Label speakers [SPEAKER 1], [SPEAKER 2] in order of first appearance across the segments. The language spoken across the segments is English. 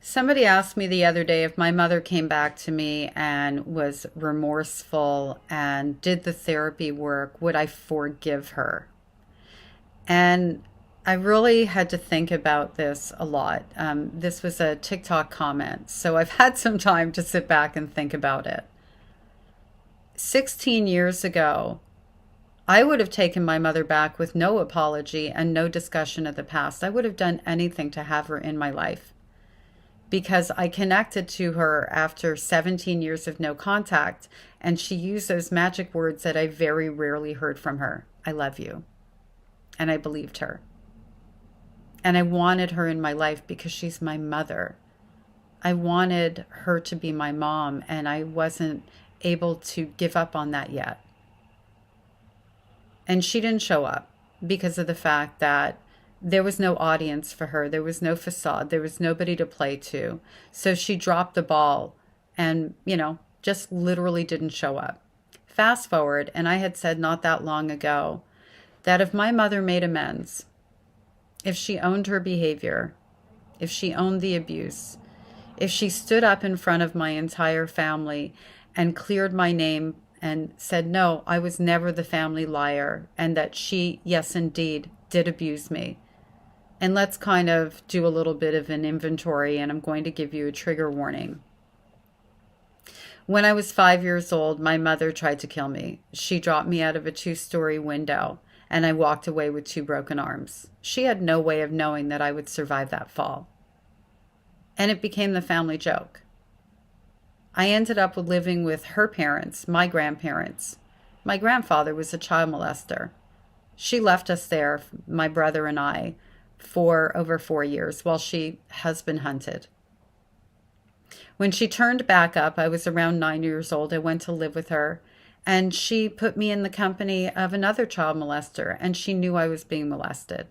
[SPEAKER 1] Somebody asked me the other day if my mother came back to me and was remorseful and did the therapy work, would I forgive her? And I really had to think about this a lot. This was a TikTok comment, so I've had some time to sit back and think about it. 16 years ago, I would have taken my mother back with no apology and no discussion of the past. I would have done anything to have her in my life, because I connected to her after 17 years of no contact, and she used those magic words that I very rarely heard from her. I love you. And I believed her. And I wanted her in my life because she's my mother. I wanted her to be my mom, and I wasn't able to give up on that yet. And she didn't show up because of the fact that there was no audience for her. There was no facade. There was nobody to play to. So she dropped the ball and, just literally didn't show up. Fast forward, and I had said not that long ago that if my mother made amends, if she owned her behavior, if she owned the abuse, if she stood up in front of my entire family and cleared my name and said, no, I was never the family liar, and that she, yes, indeed, did abuse me. And let's kind of do a little bit of an inventory, and I'm going to give you a trigger warning. When I was 5 years old, my mother tried to kill me. She dropped me out of a 2-story window, and I walked away with 2 broken arms. She had no way of knowing that I would survive that fall. And it became the family joke. I ended up living with her parents, my grandparents. My grandfather was a child molester. She left us there, my brother and I, for over 4 years while she husband hunted. When she turned back up, I was around 9 years old. I went to live with her, and she put me in the company of another child molester, and she knew I was being molested.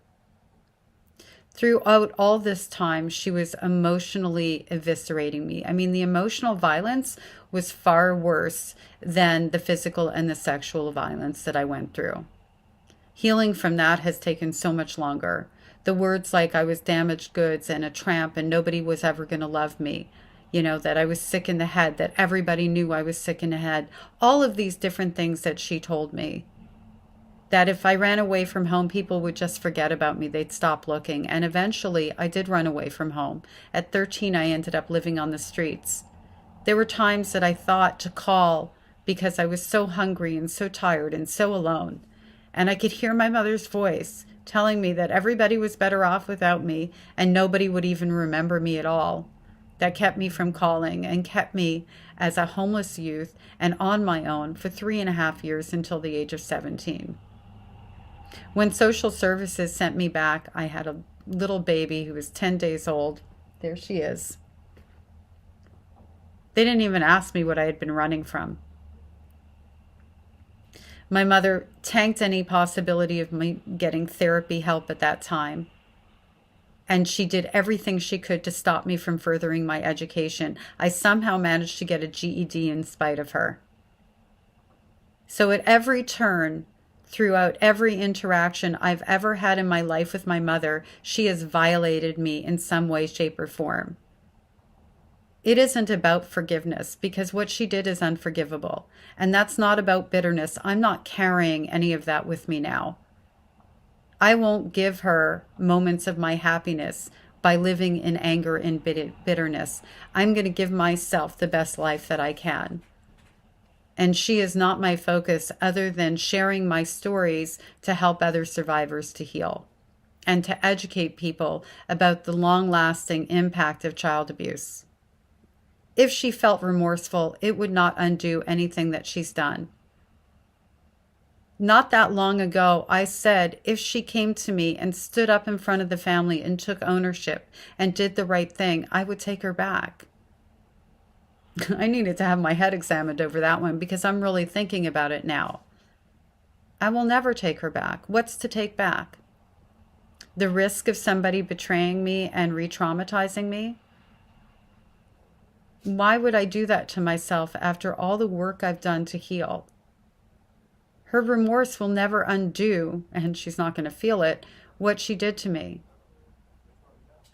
[SPEAKER 1] Throughout all this time, she was emotionally eviscerating me. I mean, the emotional violence was far worse than the physical and the sexual violence that I went through. Healing from that has taken so much longer. The words like I was damaged goods and a tramp and nobody was ever going to love me, that I was sick in the head, that everybody knew I was sick in the head, all of these different things that she told me. That if I ran away from home, people would just forget about me. They'd stop looking. And eventually, I did run away from home. At 13, I ended up living on the streets. There were times that I thought to call because I was so hungry and so tired and so alone. And I could hear my mother's voice telling me that everybody was better off without me and nobody would even remember me at all. That kept me from calling and kept me as a homeless youth and on my own for 3.5 years until the age of 17. When social services sent me back, I had a little baby who was 10 days old. There she is. They didn't even ask me what I had been running from. My mother tanked any possibility of me getting therapy help at that time. And she did everything she could to stop me from furthering my education. I somehow managed to get a GED in spite of her. So at every turn, throughout every interaction I've ever had in my life with my mother, she has violated me in some way, shape, or form. It isn't about forgiveness because what she did is unforgivable. And that's not about bitterness. I'm not carrying any of that with me now. I won't give her moments of my happiness by living in anger and bitterness. I'm going to give myself the best life that I can. And she is not my focus other than sharing my stories to help other survivors to heal and to educate people about the long-lasting impact of child abuse. If she felt remorseful, it would not undo anything that she's done. Not that long ago, I said if she came to me and stood up in front of the family and took ownership and did the right thing, I would take her back. I needed to have my head examined over that one because I'm really thinking about it now. I will never take her back. What's to take back? The risk of somebody betraying me and re-traumatizing me? Why would I do that to myself after all the work I've done to heal? Her remorse will never undo, and she's not going to feel it, what she did to me.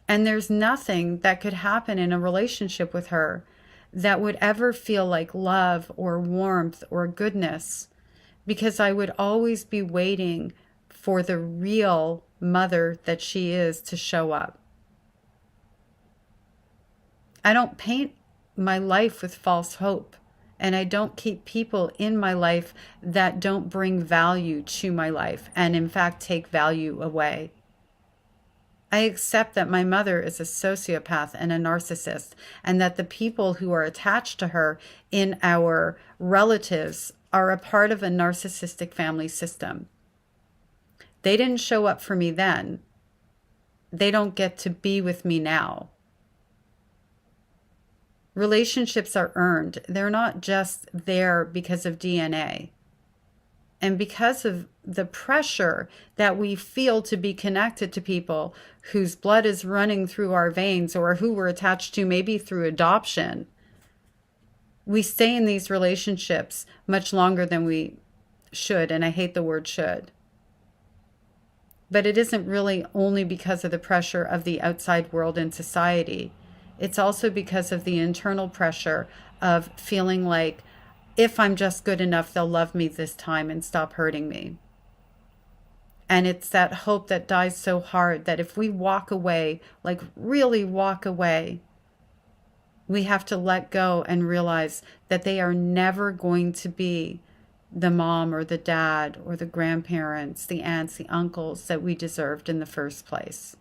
[SPEAKER 1] And there's nothing that could happen in a relationship with her that would ever feel like love or warmth or goodness, because I would always be waiting for the real mother that she is to show up. I don't paint my life with false hope, and I don't keep people in my life that don't bring value to my life and, in fact, take value away. I accept that my mother is a sociopath and a narcissist, and that the people who are attached to her in our relatives are a part of a narcissistic family system. They didn't show up for me then. They don't get to be with me now. Relationships are earned. They're not just there because of DNA. And because of the pressure that we feel to be connected to people whose blood is running through our veins, or who we're attached to maybe through adoption, we stay in these relationships much longer than we should. And I hate the word should. But it isn't really only because of the pressure of the outside world and society. It's also because of the internal pressure of feeling like, if I'm just good enough, they'll love me this time and stop hurting me. And it's that hope that dies so hard that if we walk away, like really walk away, we have to let go and realize that they are never going to be the mom or the dad or the grandparents, the aunts, the uncles that we deserved in the first place.